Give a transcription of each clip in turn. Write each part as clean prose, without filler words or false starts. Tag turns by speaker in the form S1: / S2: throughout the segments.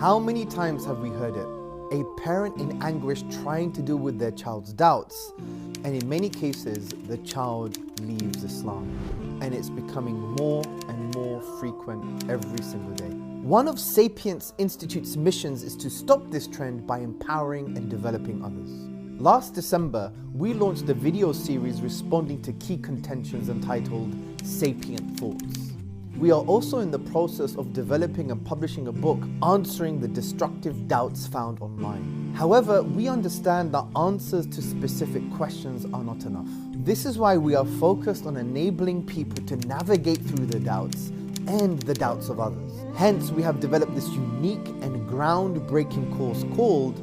S1: How many times have we heard it? A parent in anguish trying to deal with their child's doubts, and in many cases, the child leaves Islam. And it's becoming more and more frequent every single day. One of Sapience Institute's missions is to stop this trend by empowering and developing others. Last December, we launched a video series responding to key contentions entitled Sapient Thoughts. We are also in the process of developing and publishing a book answering the destructive doubts found online. However, we understand that answers to specific questions are not enough. This is why we are focused on enabling people to navigate through their doubts and the doubts of others. Hence, we have developed this unique and groundbreaking course called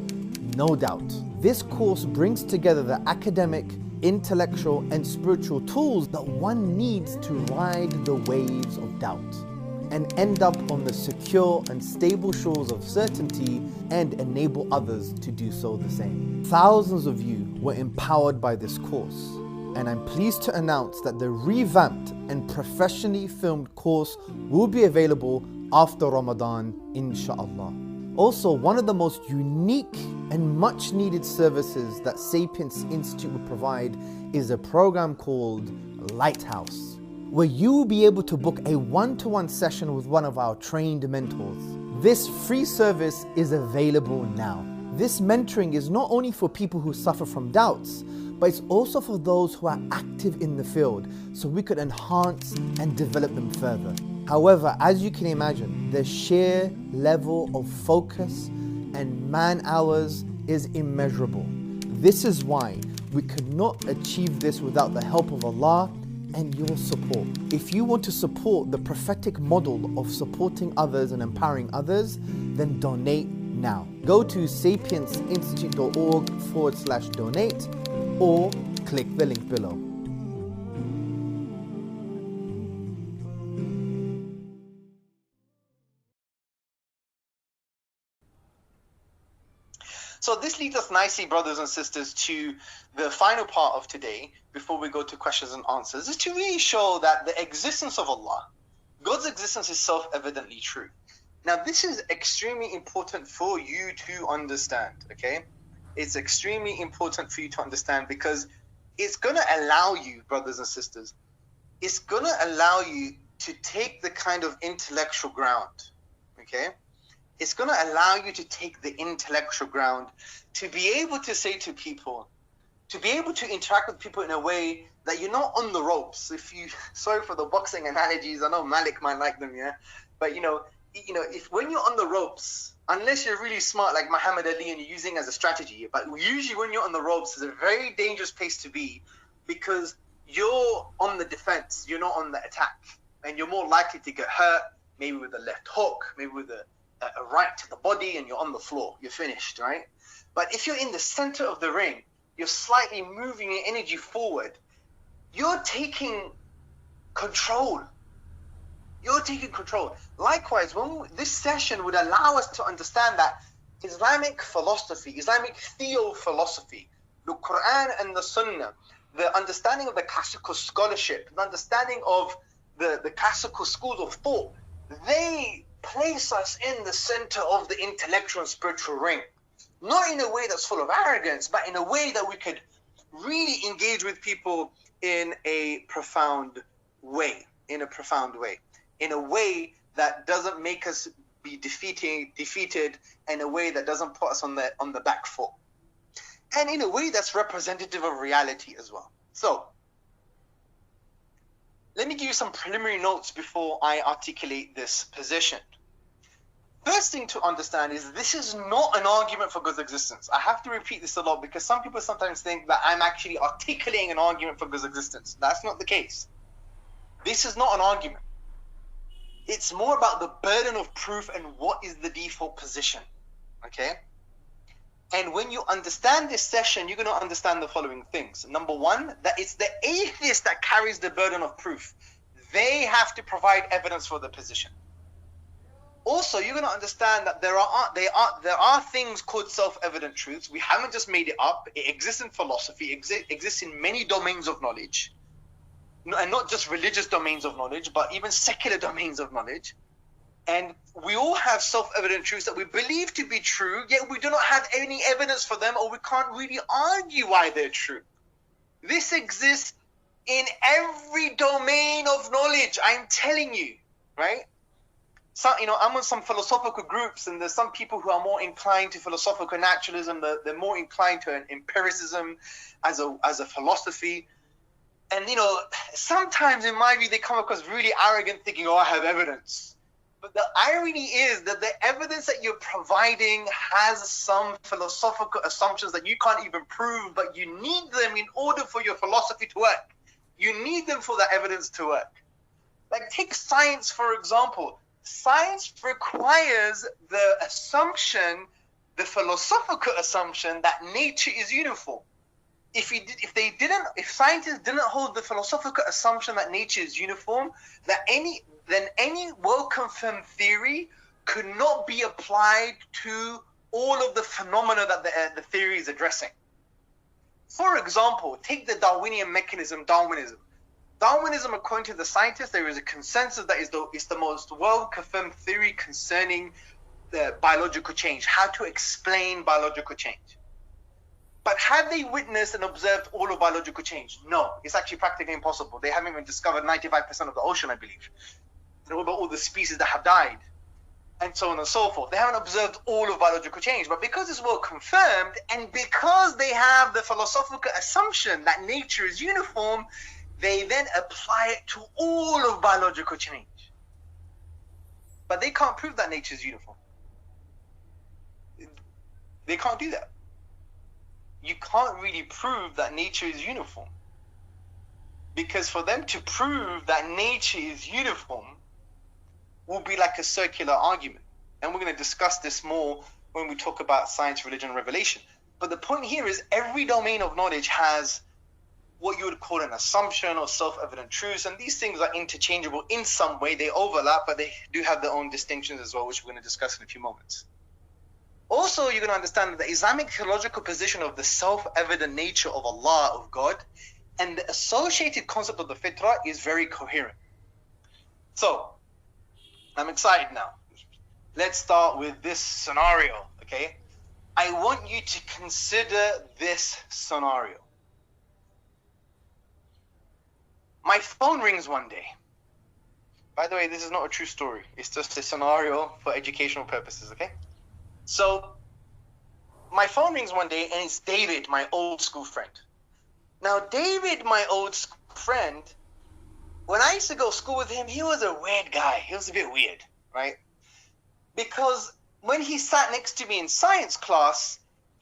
S1: No Doubt. This course brings together the academic, intellectual, and spiritual tools that one needs to ride the waves of doubt and end up on the secure and stable shores of certainty and enable others to do so the same. Thousands of you were empowered by this course, and I'm pleased to announce that the revamped and professionally filmed course will be available after Ramadan, inshallah. Also, one of the most unique and much needed services that Sapience Institute will provide is a program called Lighthouse, where you will be able to book a one-to-one session with one of our trained mentors. This free service is available now. This mentoring is not only for people who suffer from doubts, but it's also for those who are active in the field, so we could enhance and develop them further. However, as you can imagine, the sheer level of focus and man hours is immeasurable. This is why we could not achieve this without the help of Allah and your support. If you want to support the prophetic model of supporting others and empowering others, then donate now. Go to sapienseinstitute.org/donate or click the link below.
S2: So this leads us nicely, brothers and sisters, to the final part of today, before we go to questions and answers, is to really show that the existence of Allah, God's existence, is self-evidently true. Now, this is extremely important for you to understand, okay? It's extremely important for you to understand because it's going to allow you, brothers and sisters, it's going to allow you to take the kind of intellectual ground, okay? It's going to allow you to take the intellectual ground to be able to say to people, to be able to interact with people in a way that you're not on the ropes. Sorry for the boxing analogies, I know Malik might like them, yeah? But if when you're on the ropes, unless you're really smart like Muhammad Ali and you're using it as a strategy, but usually when you're on the ropes, it's a very dangerous place to be because you're on the defense, you're not on the attack, and you're more likely to get hurt, maybe with a left hook, maybe with a right to the body, and you're on the floor, you're finished, right? But if you're in the center of the ring, you're slightly moving your energy forward, you're taking control. You're taking control. Likewise, this session would allow us to understand that Islamic philosophy, Islamic theophilosophy, the Quran and the Sunnah, the understanding of the classical scholarship, the understanding of the classical schools of thought, they place us in the center of the intellectual and spiritual ring. Not in a way that's full of arrogance, but in a way that we could really engage with people in a profound way, in a way that doesn't make us be defeated, in a way that doesn't put us on the back foot, and in a way that's representative of reality as well. So, let me give you some preliminary notes before I articulate this position. First thing to understand is this is not an argument for God's existence. I have to repeat this a lot because some people sometimes think that I'm actually articulating an argument for God's existence. That's not the case. This is not an argument. It's more about the burden of proof and what is the default position, okay? And when you understand this session, you're going to understand the following things. Number one, that it's the atheist that carries the burden of proof. They have to provide evidence for the position. Also, you're going to understand that there are things called self-evident truths. We haven't just made it up. It exists in philosophy. It exists in many domains of knowledge. And not just religious domains of knowledge, but even secular domains of knowledge. And we all have self-evident truths that we believe to be true, yet we do not have any evidence for them, or we can't really argue why they're true. This exists in every domain of knowledge, I'm telling you, right? So, I'm on some philosophical groups, and there's some people who are more inclined to philosophical naturalism. They're more inclined to an empiricism as a philosophy. And, sometimes in my view, they come across really arrogant, thinking, oh, I have evidence. But the irony is that the evidence that you're providing has some philosophical assumptions that you can't even prove, but you need them in order for your philosophy to work. You need them for the evidence to work. Like, take science, for example. Science requires the assumption, the philosophical assumption, that nature is uniform. If scientists didn't hold the philosophical assumption that nature is uniform, then any well-confirmed theory could not be applied to all of the phenomena that the theory is addressing. For example, take the Darwinian mechanism, Darwinism. Darwinism, according to the scientists, there is a consensus that is the most well-confirmed theory concerning the biological change, how to explain biological change. But have they witnessed and observed all of biological change? No, it's actually practically impossible. They haven't even discovered 95% of the ocean, I believe. And what about all the species that have died? And so on and so forth. They haven't observed all of biological change. But because it's well confirmed, and because they have the philosophical assumption that nature is uniform, they then apply it to all of biological change. But they can't prove that nature is uniform. They can't do that. You can't really prove that nature is uniform. Because for them to prove that nature is uniform will be like a circular argument. And we're going to discuss this more when we talk about science, religion, and revelation. But the point here is every domain of knowledge has what you would call an assumption or self-evident truths. And these things are interchangeable in some way. They overlap, but they do have their own distinctions as well, which we're going to discuss in a few moments. Also, you're going to understand that the Islamic theological position of the self-evident nature of Allah, of God, and the associated concept of the fitrah is very coherent. So, I'm excited now. Let's start with this scenario, okay? I want you to consider this scenario. My phone rings one day. By the way, this is not a true story. It's just a scenario for educational purposes, okay? So, my phone rings one day, and it's David, my old school friend. Now, David, my old school friend, when I used to go to school with him, he was a weird guy. He was a bit weird, right? Because when he sat next to me in science class,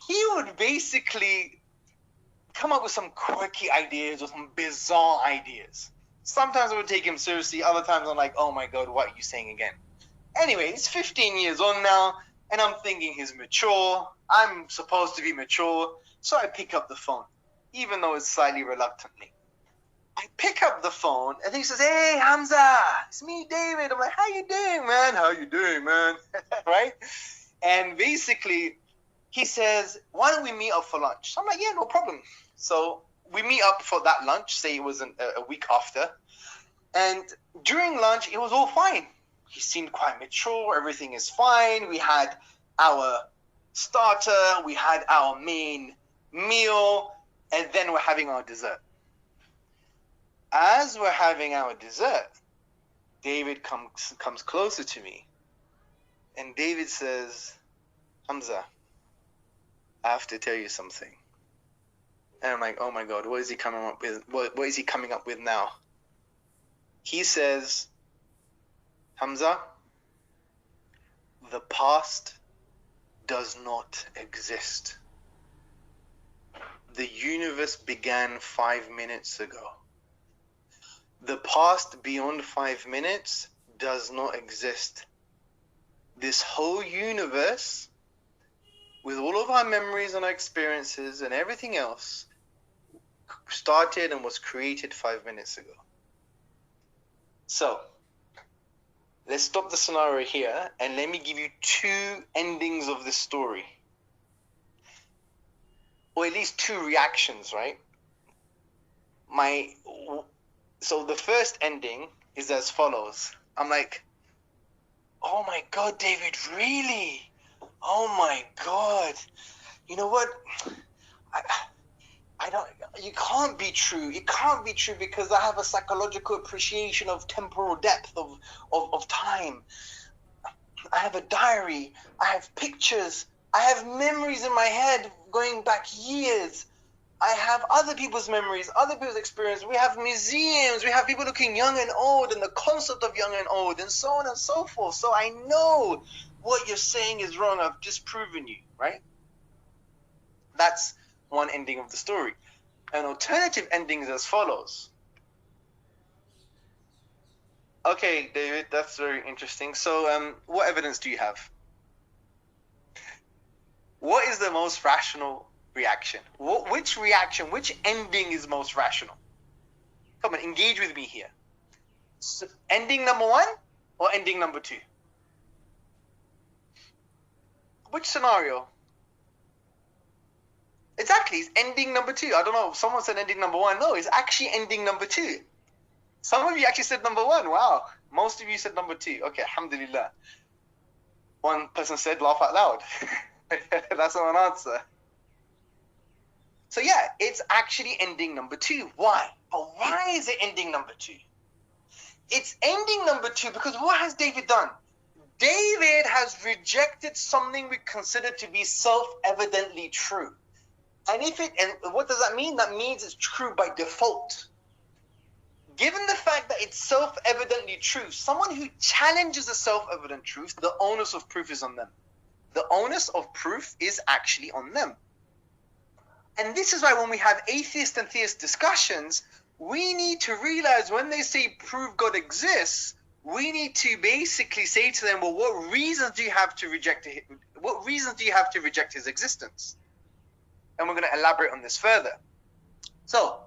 S2: he would basically come up with some quirky ideas or some bizarre ideas. Sometimes I would take him seriously. Other times I'm like, oh my God, what are you saying again? Anyway, he's 15 years on now. And I'm thinking he's mature. I'm supposed to be mature. So I pick up the phone, even though it's slightly reluctantly. I pick up the phone, and he says, hey, Hamza, it's me, David. I'm like, how you doing, man? How you doing, man? Right? And basically, he says, why don't we meet up for lunch? So I'm like, yeah, no problem. So we meet up for that lunch, say it was a week after. And during lunch, it was all fine. He seemed quite mature. Everything is fine. We had our starter. We had our main meal. And then we're having our dessert. As we're having our dessert, David comes closer to me. And David says, Hamza, I have to tell you something. And I'm like, oh my God, what is he coming up with? What is he coming up with now? He says, Hamza, the past does not exist. The universe began 5 minutes ago. The past beyond 5 minutes does not exist. This whole universe, with all of our memories and our experiences and everything else, started and was created 5 minutes ago. So, let's stop the scenario here and let me give you two endings of this story. Or at least two reactions, right? So the first ending is as follows. I'm like, Oh my God, David, really? Oh my God. You know what? I don't, you can't be true. It can't be true because I have a psychological appreciation of temporal depth, of time. I have a diary. I have pictures. I have memories in my head going back years. I have other people's memories, other people's experience. We have museums. We have people looking young and old and the concept of young and old and so on and so forth. So I know what you're saying is wrong. I've disproven you, right? That's one ending of the story. An alternative ending is as follows. Okay, David, that's very interesting. So, what evidence do you have? What is the most rational reaction? Which reaction, which ending is most rational? Come on, engage with me here. So, ending number 1 or ending number 2? Which scenario? Exactly, it's ending number 2. I don't know, someone said ending number 1. No, it's actually ending number 2. Some of you actually said number 1. Wow. Most of you said number 2. Okay, alhamdulillah. One person said laugh out loud. That's not an answer. So yeah, it's actually ending number 2. Why? But why is it ending number 2? It's ending number 2 because what has David done? David has rejected something we consider to be self-evidently true. And what does that mean? That means it's true by default. Given the fact that it's self-evidently true, someone who challenges a self-evident truth, the onus of proof is on them. The onus of proof is actually on them. And this is why when we have atheist and theist discussions, we need to realize when they say prove God exists, we need to basically say to them, well, what reasons do you have to reject his existence? And we're going to elaborate on this further. So,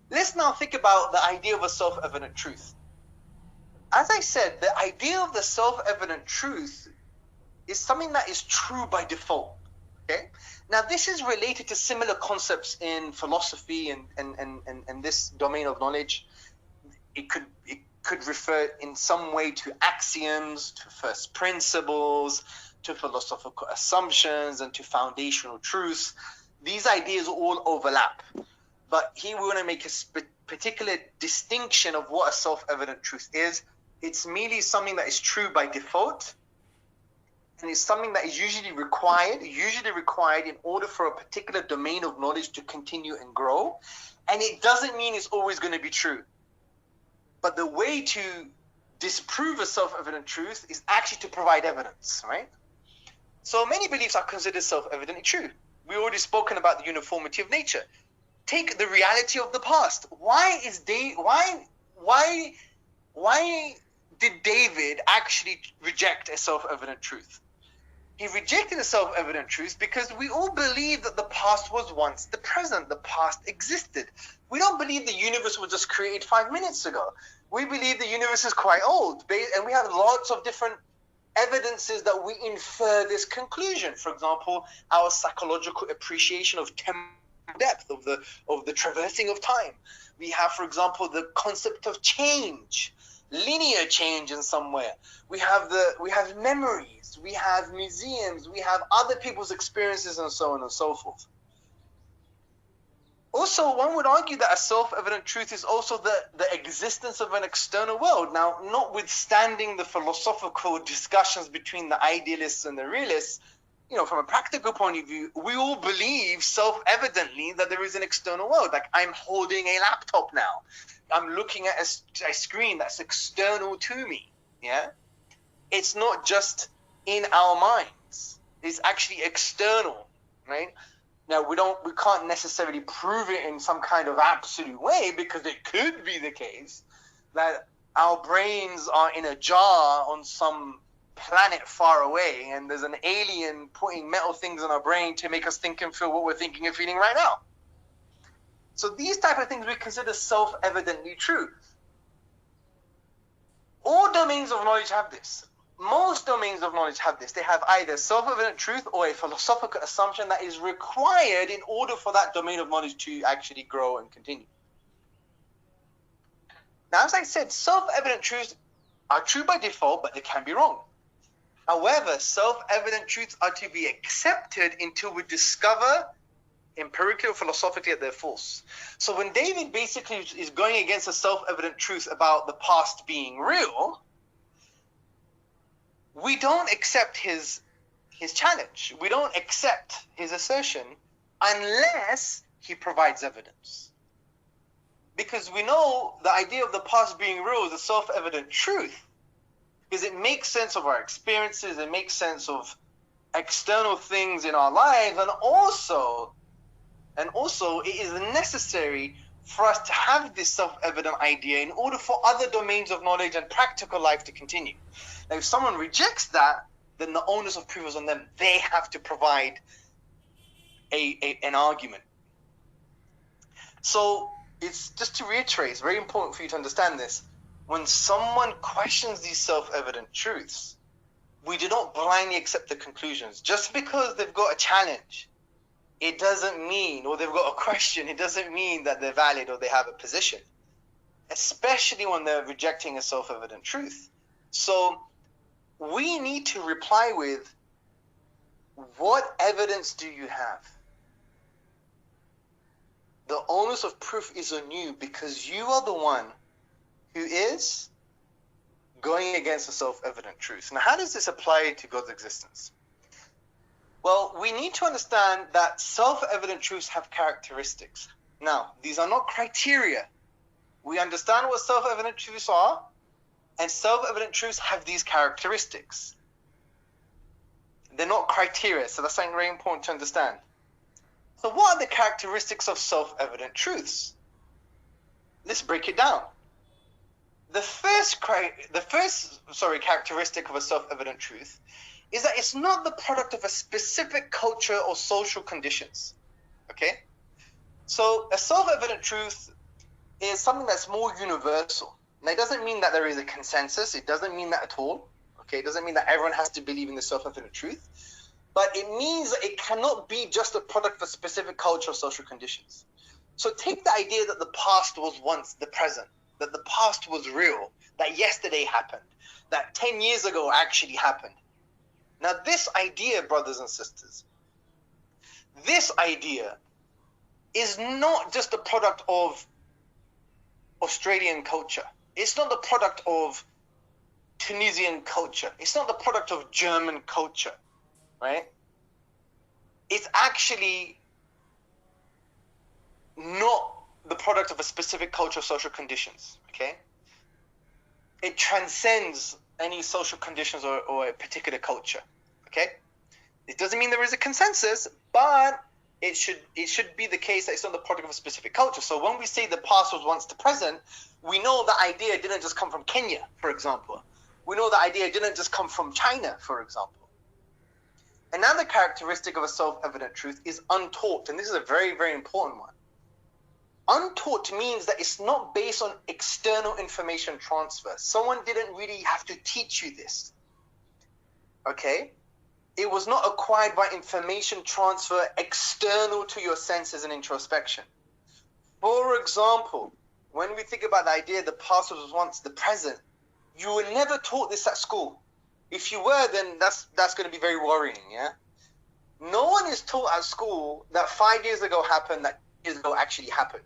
S2: let's now think about the idea of a self-evident truth. As I said, the idea of the self-evident truth is something that is true by default. Okay? Now, this is related to similar concepts in philosophy and this domain of knowledge. It could refer in some way to axioms, to first principles, to philosophical assumptions, and to foundational truths. These ideas all overlap. But here we want to make a particular distinction of what a self-evident truth is. It's merely something that is true by default, and it's something that is usually required in order for a particular domain of knowledge to continue and grow. And it doesn't mean it's always going to be true. But the way to disprove a self-evident truth is actually to provide evidence, right? So many beliefs are considered self-evidently true. We already spoken about the uniformity of nature. Take the reality of the past. Why did David actually reject a self-evident truth? He rejected a self-evident truth because we all believe that the past was once the present. The past existed. We don't believe the universe was just created 5 minutes ago. We believe the universe is quite old, and we have lots of different evidences that we infer this conclusion. For example, our psychological appreciation of depth of the traversing of time. We have, for example, the concept of change, linear change in somewhere. We have memories, we have museums, we have other people's experiences, and so on and so forth. Also, one would argue that a self-evident truth is also the existence of an external world. Now, notwithstanding the philosophical discussions between the idealists and the realists, from a practical point of view, we all believe self-evidently that there is an external world. Like, I'm holding a laptop now. I'm looking at a screen that's external to me. Yeah? It's not just in our minds. It's actually external, right? Now, we can't necessarily prove it in some kind of absolute way, because it could be the case that our brains are in a jar on some planet far away, and there's an alien putting metal things in our brain to make us think and feel what we're thinking and feeling right now. So these type of things we consider self-evidently true. All domains of knowledge have this. Most domains of knowledge have this. They have either self-evident truth or a philosophical assumption that is required in order for that domain of knowledge to actually grow and continue. Now, as I said, self-evident truths are true by default, but they can be wrong. However, self-evident truths are to be accepted until we discover empirically or philosophically that they're false. So when David basically is going against a self-evident truth about the past being real, we don't accept his challenge. We don't accept his assertion unless he provides evidence. Because we know the idea of the past being real is a self-evident truth, because it makes sense of our experiences, it makes sense of external things in our lives, and also it is necessary for us to have this self-evident idea in order for other domains of knowledge and practical life to continue. Now, if someone rejects that, then the onus of proof is on them. They have to provide an argument. So it's just to reiterate, it's very important for you to understand this. When someone questions these self-evident truths, we do not blindly accept the conclusions. Just because they've got a challenge, it doesn't mean, or they've got a question, it doesn't mean that they're valid or they have a position, especially when they're rejecting a self-evident truth. So we need to reply with, what evidence do you have? The onus of proof is on you, because you are the one who is going against a self-evident truth. Now, how does this apply to God's existence? Well, we need to understand that self-evident truths have characteristics. Now, these are not criteria. We understand what self-evident truths are, and self-evident truths have these characteristics. They're not criteria, so that's something very important to understand. So what are the characteristics of self-evident truths? Let's break it down. The first characteristic of a self-evident truth is that it's not the product of a specific culture or social conditions. Okay? So a self-evident truth is something that's more universal. Now, it doesn't mean that there is a consensus. It doesn't mean that at all. Okay? It doesn't mean that everyone has to believe in the self-evident truth. But it means that it cannot be just a product of specific culture or social conditions. So take the idea that the past was once the present, that the past was real, that yesterday happened, that 10 years ago actually happened. Now, this idea, brothers and sisters, this idea is not just a product of Australian culture. It's not the product of Tunisian culture. It's not the product of German culture, right? It's actually not the product of a specific culture or social conditions, okay? It transcends any social conditions or a particular culture, okay? It doesn't mean there is a consensus, but it should be the case that it's not the product of a specific culture. So when we say the past was once the present, we know the idea didn't just come from Kenya, for example. We know the idea didn't just come from China, for example. Another characteristic of a self-evident truth is untaught, and this is a very, very important one. Untaught means that it's not based on external information transfer. Someone didn't really have to teach you this, okay? It was not acquired by information transfer external to your senses and introspection. For example, when we think about the idea the past was once the present, you were never taught this at school. If you were, then that's going to be very worrying, yeah? No one is taught at school that 5 years ago happened, that years ago actually happened.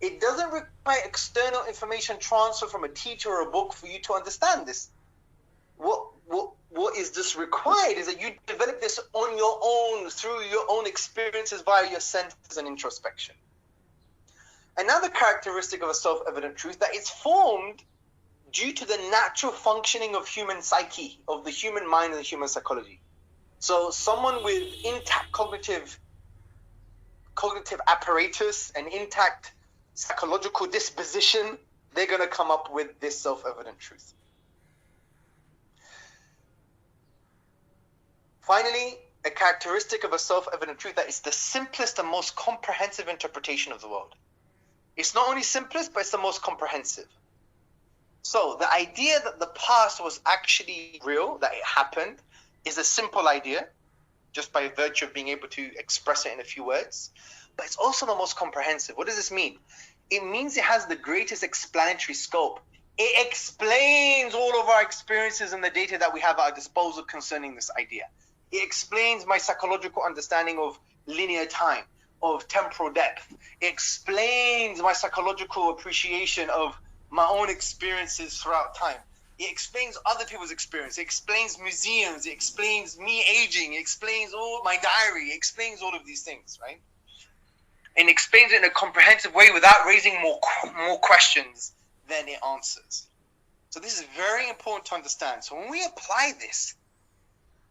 S2: It doesn't require external information transfer from a teacher or a book for you to understand this. What is this required is that you develop this on your own, through your own experiences, via your senses and introspection. Another characteristic of a self-evident truth, that it's formed due to the natural functioning of human psyche, of the human mind and the human psychology. So someone with intact cognitive apparatus and intact psychological disposition, they're going to come up with this self-evident truth. Finally, a characteristic of a self-evident truth, that is the simplest and most comprehensive interpretation of the world. It's not only simplest, but it's the most comprehensive. So the idea that the past was actually real, that it happened, is a simple idea, just by virtue of being able to express it in a few words. But it's also the most comprehensive. What does this mean? It means it has the greatest explanatory scope. It explains all of our experiences and the data that we have at our disposal concerning this idea. It explains my psychological understanding of linear time, of temporal depth. It explains my psychological appreciation of my own experiences throughout time. It explains other people's experience. It explains museums. It explains me aging. It explains all my diary. It explains all of these things, right? And explains it in a comprehensive way without raising more questions than it answers. So this is very important to understand. So when we apply this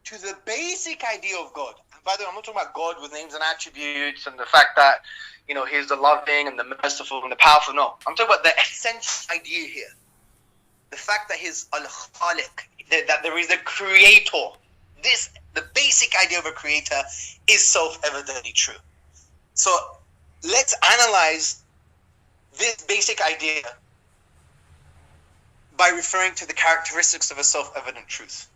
S2: to the basic idea of God, and by the way, I'm not talking about God with names and attributes and the fact that, you know, He's the loving and the merciful and the powerful. No, I'm talking about the essential idea here. The fact that He's Al-Khaliq, that there is a creator. The basic idea of a creator is self-evidently true. So let's analyze this basic idea by referring to the characteristics of a self-evident truth.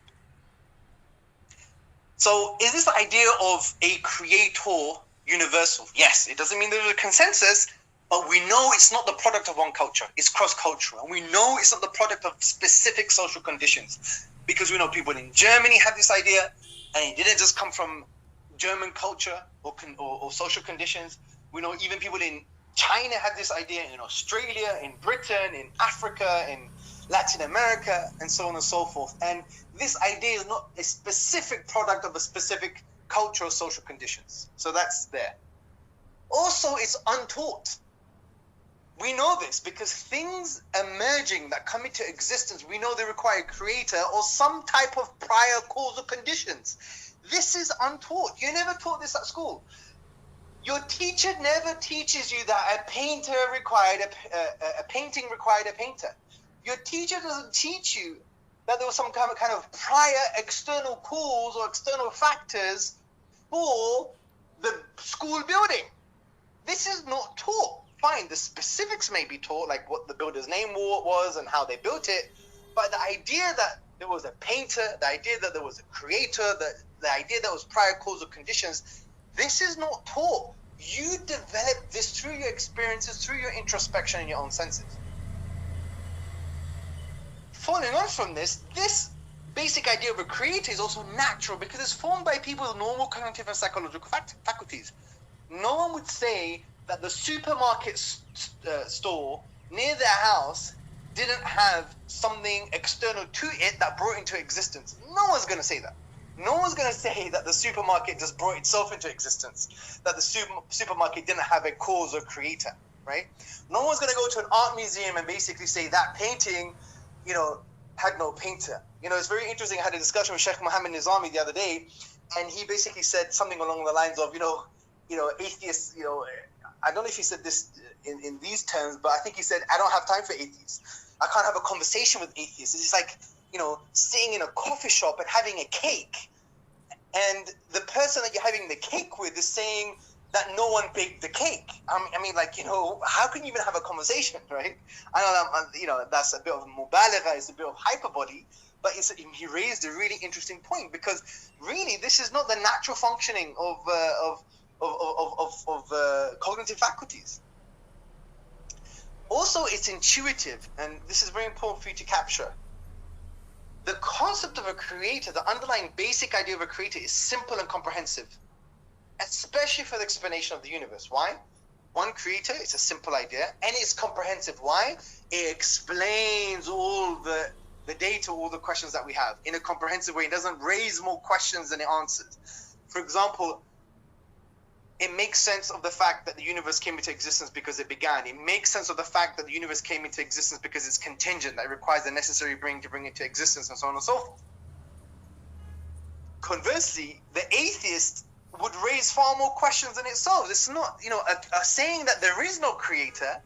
S2: So is this idea of a creator universal? Yes, it doesn't mean there's a consensus, but we know it's not the product of one culture. It's cross-cultural. And we know it's not the product of specific social conditions, because we know people in Germany have this idea, and it didn't just come from German culture or social conditions. We know even people in China have this idea, in Australia, in Britain, in Africa, in Latin America, and so on and so forth. And this idea is not a specific product of a specific culture or social conditions. So that's there. Also, it's untaught. We know this because things emerging that come into existence, we know they require a creator or some type of prior causal conditions. This is untaught. You never taught this at school. Your teacher never teaches you that a painting required a painter. Your teacher doesn't teach you that there was some kind of prior external cause or external factors for the school building. This is not taught. Fine, the specifics may be taught, like what the builder's name was and how they built it, but the idea that there was a painter, the idea that there was a creator, the idea that was prior causal conditions, this is not taught. You develop this through your experiences, through your introspection and your own senses. Following on from this basic idea of a creator is also natural because it's formed by people with normal cognitive and psychological faculties. No one would say that the supermarket store near their house didn't have something external to it that brought it into existence. No one's going to say that. No one's going to say that the supermarket just brought itself into existence, that the supermarket didn't have a cause or creator, right? No one's going to go to an art museum and basically say that painting, had no painter. It's very interesting. I had a discussion with Sheikh Mohammed Nizami the other day, and he basically said something along the lines of, atheists, I don't know if he said this in these terms, but I think he said, I don't have time for atheists. I can't have a conversation with atheists. It's like, sitting in a coffee shop and having a cake, and the person that you're having the cake with is saying that no one baked the cake. I mean, how can you even have a conversation, right? I know that's a bit of mubalagha, it's a bit of hyperbole, but he raised a really interesting point, because really this is not the natural functioning of cognitive faculties. Also, it's intuitive, and this is very important for you to capture. The concept of a creator, the underlying basic idea of a creator, is simple and comprehensive, especially for the explanation of the universe. Why? One creator, it's a simple idea, and it's comprehensive. Why? It explains all the data, all the questions that we have in a comprehensive way. It doesn't raise more questions than it answers. For example, it makes sense of the fact that the universe came into existence because it began. It makes sense of the fact that the universe came into existence because it's contingent, that it requires the necessary being to bring it to existence, and so on and so forth. Conversely, the atheist would raise far more questions than it solves. It's not, a saying that there is no creator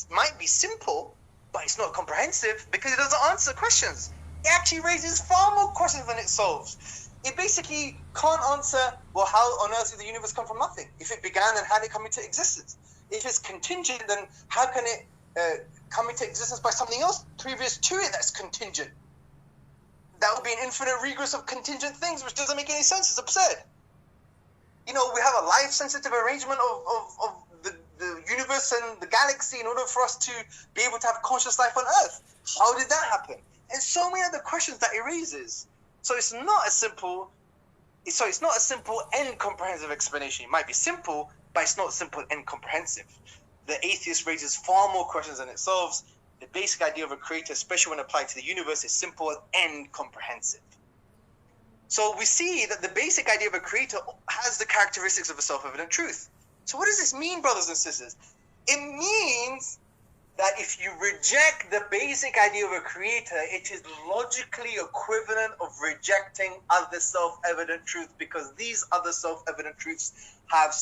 S2: might be simple, but it's not comprehensive because it doesn't answer questions. It actually raises far more questions than it solves. It basically can't answer, well, how on earth did the universe come from nothing? If it began, then how did it come into existence? If it's contingent, then how can it come into existence by something else previous to it that's contingent? That would be an infinite regress of contingent things, which doesn't make any sense. It's absurd. We have a life-sensitive arrangement of the universe and the galaxy in order for us to be able to have conscious life on Earth? How did that happen? And so many other questions that it raises. So it's not a simple and comprehensive explanation. It might be simple, but it's not simple and comprehensive. The atheist raises far more questions than it solves. The basic idea of a creator, especially when applied to the universe, is simple and comprehensive. So we see that the basic idea of a creator has the characteristics of a self-evident truth. So what does this mean, brothers and sisters? It means that if you reject the basic idea of a creator, it is logically equivalent of rejecting other self-evident truths, because these other self-evident truths have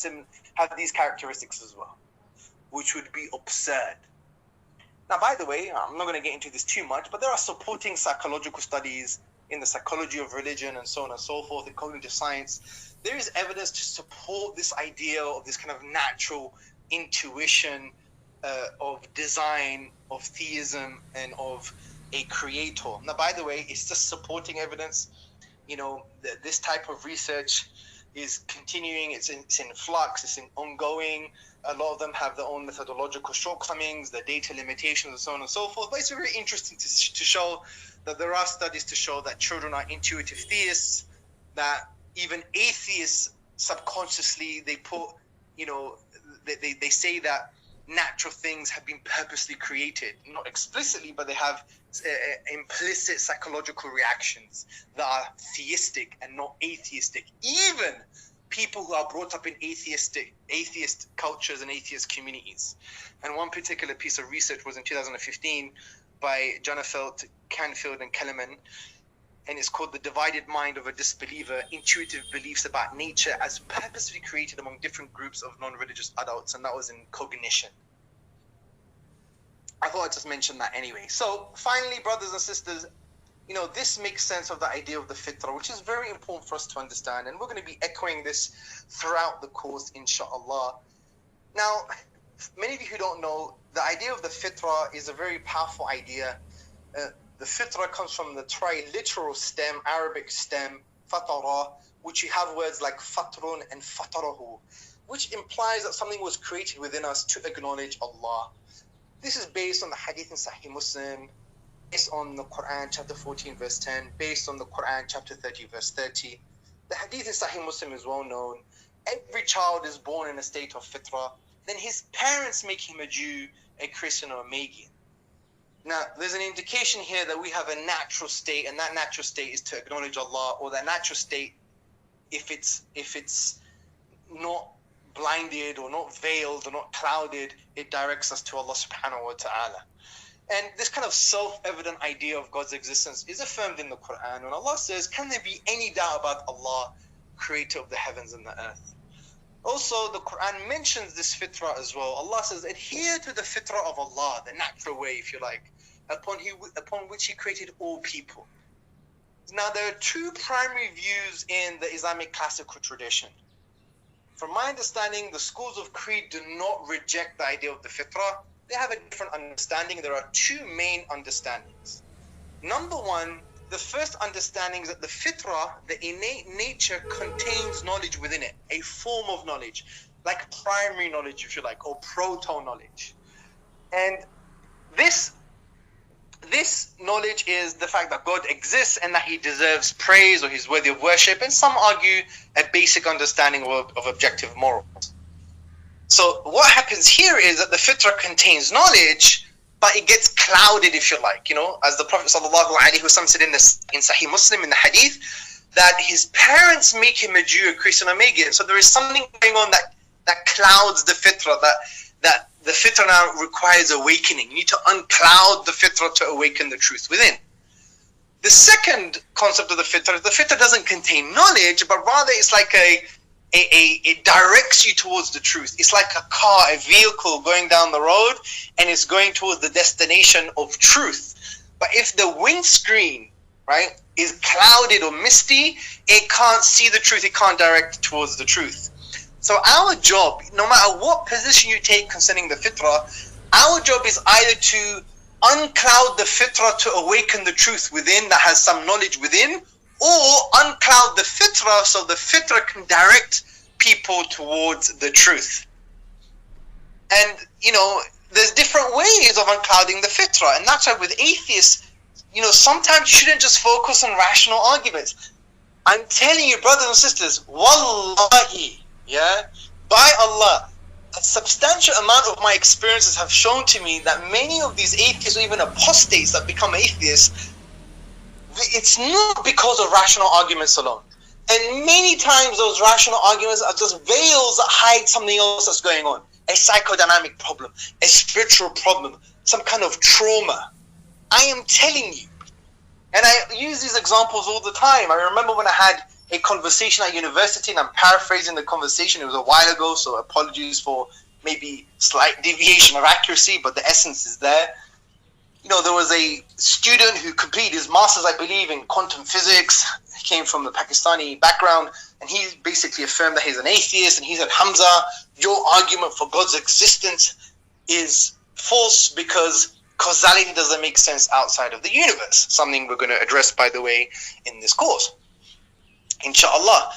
S2: these characteristics as well, which would be absurd. Now, by the way, I'm not going to get into this too much, but there are supporting psychological studies in the psychology of religion and so on and so forth, in cognitive science. There is evidence to support this idea of this kind of natural intuition of design, of theism, and of a creator. Now, by the way, it's just supporting evidence. You know, this type of research is continuing. It's in flux. It's ongoing. A lot of them have their own methodological shortcomings, their data limitations, and so on and so forth. But it's very interesting to show that there are studies to show that children are intuitive theists, that even atheists subconsciously, they put, you know, they say that natural things have been purposely created, not explicitly, but they have implicit psychological reactions that are theistic and not atheistic. Even people who are brought up in atheist cultures and atheist communities. And one particular piece of research was in 2015 by Jonafelt, Canfield, and Kellerman, and it's called The Divided Mind of a Disbeliever, Intuitive Beliefs About Nature as Purposely Created Among Different Groups of Non-Religious Adults, and that was in Cognition. I thought I'd just mention that anyway. So finally, brothers and sisters, you know, this makes sense of the idea of the fitrah, which is very important for us to understand, and we're going to be echoing this throughout the course, inshallah. Now, many of you who don't know, the idea of the fitrah is a very powerful idea. The fitrah comes from the triliteral stem, Arabic stem, fatara, which you have words like fatrun and fatarahu, which implies that something was created within us to acknowledge Allah. This is based on the hadith in Sahih Muslim, based on the Quran chapter 14 verse 10, based on the Quran chapter 30 verse 30. The hadith in Sahih Muslim is well known. Every child is born in a state of fitrah. Then his parents make him a Jew, a Christian, or a Magian. Now, there's an indication here that we have a natural state, and that natural state is to acknowledge Allah, or that natural state, if it's not blinded or not veiled or not clouded, it directs us to Allah subhanahu wa ta'ala. And this kind of self-evident idea of God's existence is affirmed in the Quran when Allah says, can there be any doubt about Allah, creator of the heavens and the earth? Also, the Quran mentions this fitrah as well. Allah says, adhere to the fitrah of Allah, the natural way, if you like, upon which He created all people. Now, there are two primary views in the Islamic classical tradition. From my understanding, the schools of creed do not reject the idea of the fitrah. They have a different understanding. There are two main understandings. Number one, the first understanding is that the fitrah, the innate nature, contains knowledge within it, a form of knowledge, like primary knowledge, if you like, or proto-knowledge. And this knowledge is the fact that God exists and that He deserves praise or He's worthy of worship. And some argue a basic understanding of objective morals. So what happens here is that the fitrah contains knowledge, but it gets clouded, if you like, you know, as the Prophet ﷺ said in Sahih Muslim, in the hadith, that his parents make him a Jew, a Christian, or Magian. So there is something going on that clouds the fitrah, that the fitrah now requires awakening. You need to uncloud the fitrah to awaken the truth within. The second concept of the fitrah doesn't contain knowledge, but rather it's like it directs you towards the truth. It's like a car, a vehicle going down the road, and it's going towards the destination of truth. But if the windscreen, right, is clouded or misty, it can't see the truth, it can't direct towards the truth. So our job, no matter what position you take concerning the fitrah, our job is either to uncloud the fitrah to awaken the truth within that has some knowledge within, or uncloud the fitrah so the fitrah can direct people towards the truth. And, there's different ways of unclouding the fitrah. And that's why with atheists, sometimes you shouldn't just focus on rational arguments. I'm telling you, brothers and sisters, wallahi, by Allah, a substantial amount of my experiences have shown to me that many of these atheists, or even apostates that become atheists, it's not because of rational arguments alone. And many times those rational arguments are just veils that hide something else that's going on. A psychodynamic problem, a spiritual problem, some kind of trauma. I am telling you. And I use these examples all the time. I remember when I had a conversation at university, and I'm paraphrasing the conversation. It was a while ago, so apologies for maybe slight deviation of accuracy, but the essence is there. There was a student who completed his master's, I believe, in quantum physics. He came from a Pakistani background, and he basically affirmed that he's an atheist, and he said, Hamza, your argument for God's existence is false because causality doesn't make sense outside of the universe. Something we're going to address, by the way, in this course, inshallah.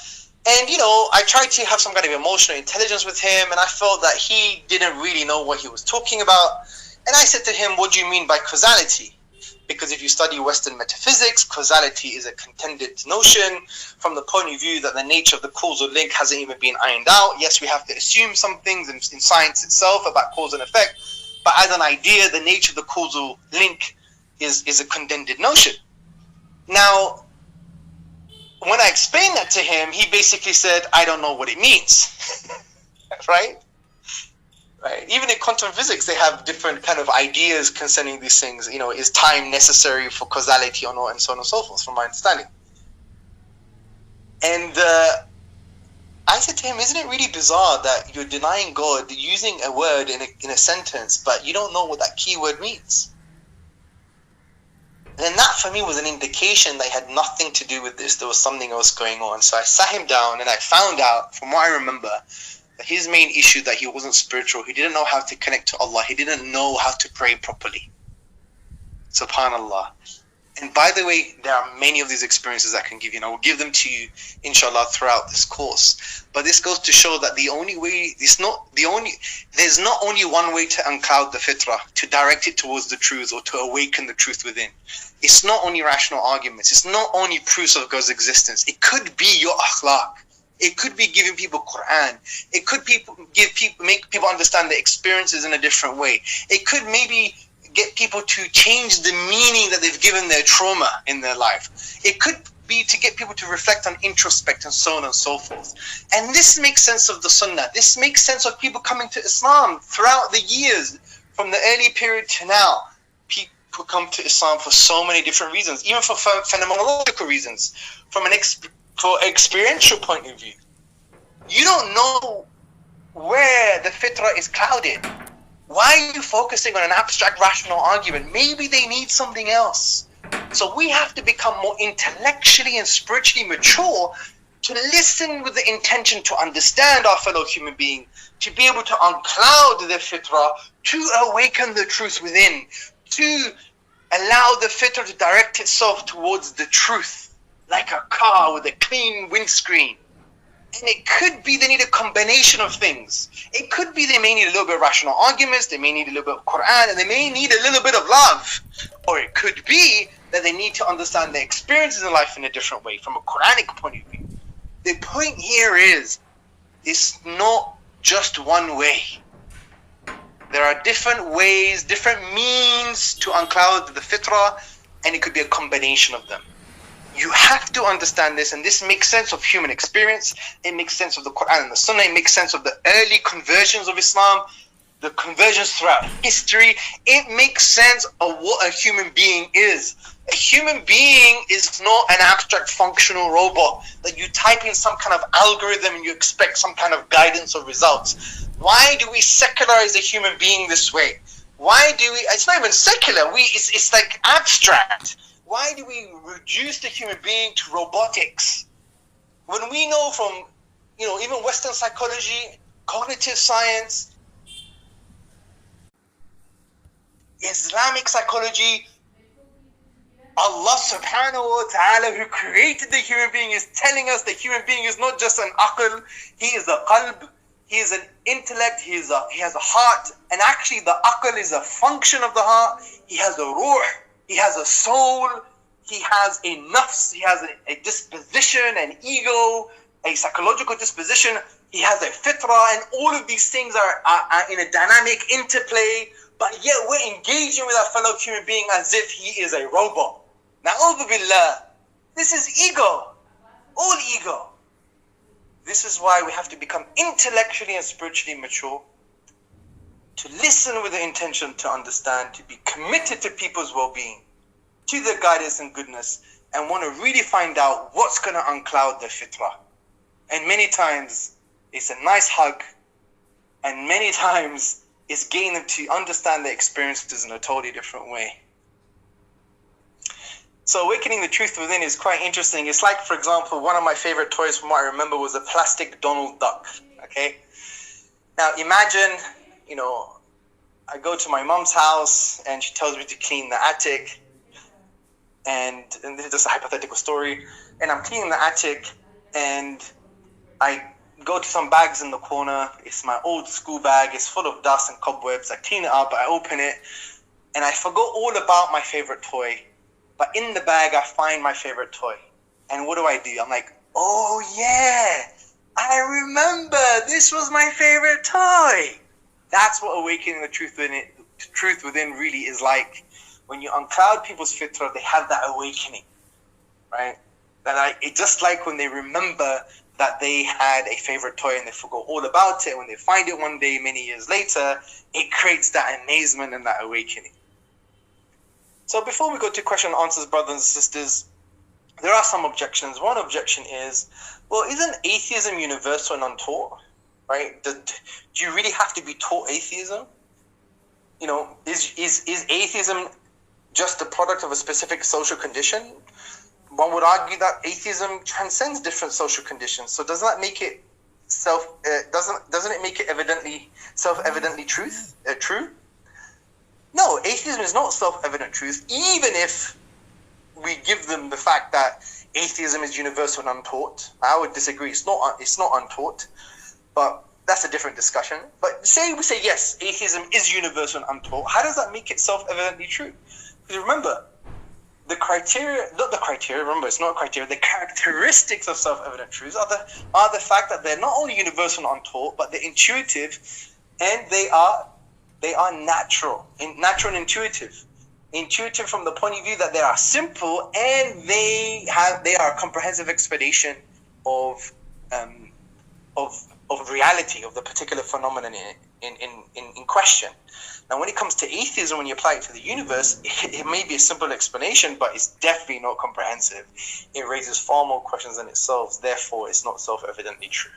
S2: And, I tried to have some kind of emotional intelligence with him, and I felt that he didn't really know what he was talking about. And I said to him, what do you mean by causality? Because if you study Western metaphysics, causality is a contended notion from the point of view that the nature of the causal link hasn't even been ironed out. Yes, we have to assume some things in science itself about cause and effect, but as an idea, the nature of the causal link is a contended notion. Now, when I explained that to him, he basically said, I don't know what it means. Right? Even in quantum physics, they have different kind of ideas concerning these things. Is time necessary for causality or not, and so on and so forth, from my understanding. And I said to him, isn't it really bizarre that you're denying God using a word in a sentence, but you don't know what that key word means? And that for me was an indication that it had nothing to do with this. There was something else going on. So I sat him down and I found out, from what I remember, that his main issue that he wasn't spiritual. He didn't know how to connect to Allah. He didn't know how to pray properly. Subhanallah. And by the way, there are many of these experiences I can give you, and I will give them to you, inshallah, throughout this course. But this goes to show that there's not only one way to uncloud the fitrah, to direct it towards the truth or to awaken the truth within. It's not only rational arguments. It's not only proofs of God's existence. It could be your akhlaq. It could be giving people Quran. It could make people understand the experiences in a different way. It could maybe get people to change the meaning that they've given their trauma in their life. It could be to get people to reflect on introspect and so on and so forth. And this makes sense of the Sunnah. This makes sense of people coming to Islam throughout the years, from the early period to now. People come to Islam for so many different reasons, even for phenomenological reasons, from for experiential point of view. You don't know where the fitrah is clouded. Why are you focusing on an abstract rational argument? Maybe they need something else. So we have to become more intellectually and spiritually mature to listen with the intention to understand our fellow human being, to be able to uncloud the fitrah, to awaken the truth within, to allow the fitrah to direct itself towards the truth, like a car with a clean windscreen. And it could be they need a combination of things. It could be they may need a little bit of rational arguments, they may need a little bit of Quran, and they may need a little bit of love. Or it could be that they need to understand their experiences in life in a different way, from a Quranic point of view. The point here is, it's not just one way. There are different ways, different means to uncloud the fitrah, and it could be a combination of them. You have to understand this, and this makes sense of human experience. It makes sense of the Quran and the Sunnah. It makes sense of the early conversions of Islam, the conversions throughout history. It makes sense of what a human being is. A human being is not an abstract functional robot that you type in some kind of algorithm and you expect some kind of guidance or results. Why do we secularize a human being this way? Why do we? It's not even secular. It's like abstract. Why do we reduce the human being to robotics? When we know from, even Western psychology, cognitive science, Islamic psychology, Allah subhanahu wa ta'ala, who created the human being, is telling us the human being is not just an aql, he is a qalb, He is an intellect, he has a heart, and actually the aql is a function of the heart. He has a ruh, he has a soul, he has a nafs, he has a disposition, an ego, a psychological disposition, he has a fitrah, and all of these things are in a dynamic interplay, but yet we're engaging with our fellow human being as if he is a robot. Na'udhu billah. This is ego. All ego. This is why we have to become intellectually and spiritually mature, to listen with the intention to understand, to be committed to people's well-being, to their guidance and goodness, and want to really find out what's going to uncloud their fitrah. And many times it's a nice hug, and many times it's getting them to understand their experiences in a totally different way. So awakening the truth within is quite interesting. It's like, for example, one of my favorite toys from what I remember was a plastic Donald Duck. Okay. Now imagine, I go to my mom's house and she tells me to clean the attic. And this is just a hypothetical story. And I'm cleaning the attic and I go to some bags in the corner. It's my old school bag. It's full of dust and cobwebs. I clean it up. I open it and I forgot all about my favorite toy. But in the bag, I find my favorite toy. And what do? I'm like, oh yeah, I remember this was my favorite toy. That's what awakening the truth within really is like. When you uncloud people's fitrah, they have that awakening, right? It's just like when they remember that they had a favorite toy and they forgot all about it. When they find it one day, many years later, it creates that amazement and that awakening. So before we go to question and answers, brothers and sisters, there are some objections. One objection is, well, isn't atheism universal and untaught? Right? Do you really have to be taught atheism? Is atheism just the product of a specific social condition? One would argue that atheism transcends different social conditions. So does that make it doesn't it make it self-evidently true? No, atheism is not self-evident truth, even if we give them the fact that atheism is universal and untaught. I would disagree. It's not untaught, but that's a different discussion. But say we say, yes, atheism is universal and untaught. How does that make it self-evidently true? Because remember, the characteristics of self-evident truths are the fact that they're not only universal and untaught, but they're intuitive, and they are natural and intuitive. Intuitive from the point of view that they are simple and they are a comprehensive explanation of reality, of the particular phenomenon in question. Now, when it comes to atheism, when you apply it to the universe, it may be a simple explanation, but it's definitely not comprehensive. It raises far more questions than it solves. Therefore, it's not self-evidently true.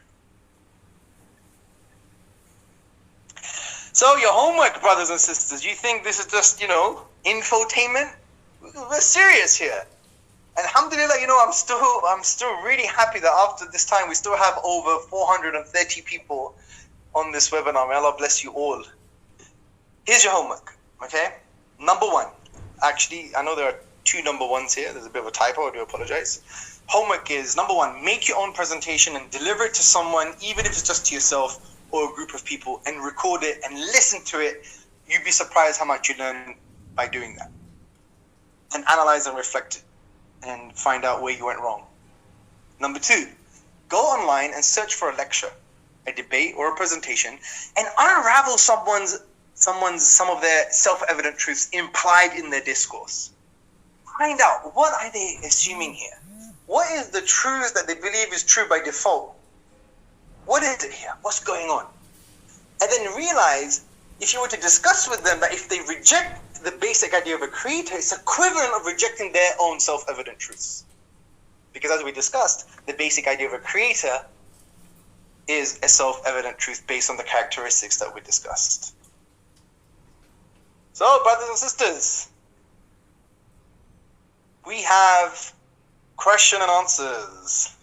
S2: So your homework, brothers and sisters, you think this is just, infotainment? We're serious here. And alhamdulillah, I'm still really happy that after this time we still have over 430 people on this webinar. May Allah bless you all. Here's your homework, okay? Number one. Actually, I know there are two number ones here. There's a bit of a typo. I do apologize. Homework is, number one, make your own presentation and deliver it to someone, even if it's just to yourself or a group of people, and record it and listen to it. You'd be surprised how much you learn by doing that. And analyze and reflect it and find out where you went wrong. Number two, go online and search for a lecture, a debate, or a presentation, and unravel some of their self-evident truths implied in their discourse. Find out, what are they assuming here? What is the truth that they believe is true by default? What is it here? What's going on? And then realize, if you were to discuss with them, that if they reject the basic idea of a creator, it's equivalent of rejecting their own self-evident truths. Because as we discussed, the basic idea of a creator is a self-evident truth based on the characteristics that we discussed. So, brothers and sisters, we have question and answers.